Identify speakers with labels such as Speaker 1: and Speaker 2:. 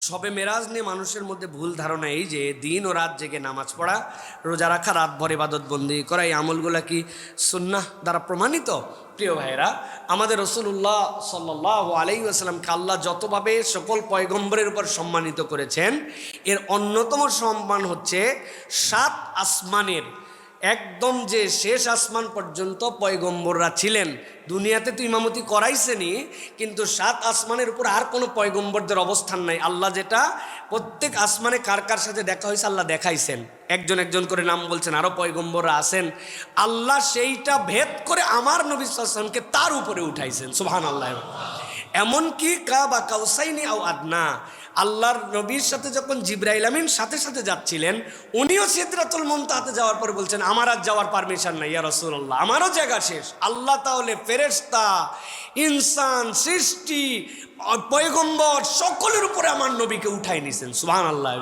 Speaker 1: শবে মেরাজ নিয়ে মানুষের মধ্যে ভুল ধারণা এই যে দিন ও রাত জেগে নামাজ পড়া, রোজা রাখা, রাত ভর ইবাদত বন্দি করা, এই আমলগুলা কি সুন্নাহ দ্বারা প্রমাণিত? প্রিয় ভাইরা, আমাদের রাসূলুল্লাহ সাল্লাল্লাহু আলাইহি ওয়াসাল্লামকে আল্লাহ যতভাবে সকল পয়গম্বরের উপর সম্মানিত করেছেন, এর অন্যতম সম্মান হচ্ছে 7 আসমানের একদম যে শেষ আসমান পর্যন্ত পয়গম্বররা ছিলেন। দুনিয়াতে তো ইমামতি করাইছেনই, কিন্তু 7 আসমানের উপর আর কোনো পয়গম্বরদের অবস্থান নাই। আল্লাহ যেটা প্রত্যেক আসমানে কার কার সাথে দেখা হয়েছে আল্লাহ দেখাইছেন, একজন একজন করে নাম বলছেন, আরও পয়গম্বররা আছেন। আল্লাহ সেইটা ভেদ করে আমার নবী সাল্লাল্লাহু আলাইহি ওয়াসাল্লামকে তার উপরে উঠাইছেন, সুবহানাল্লাহ। এমনকি কাবা কাউসাইনি আও আদনা, আল্লাহর নবীর সাথে যখন জিবরাইল আমিন সাথে সাথে যাচ্ছিলেন, উনিও সিদরাতুল মুনতাহাতে যাওয়ার পরে বলছেন আমার আর যাওয়ার পারমিশন নাই ইয়া রাসূলুল্লাহ, আমারও জায়গা শেষ। আল্লাহ তাহলে ফেরেশতা, ইনসান, সৃষ্টি, পয়গম্বর সকলের উপরে আমার নবীকে উঠাই নিছেন, সুবহানাল্লাহ।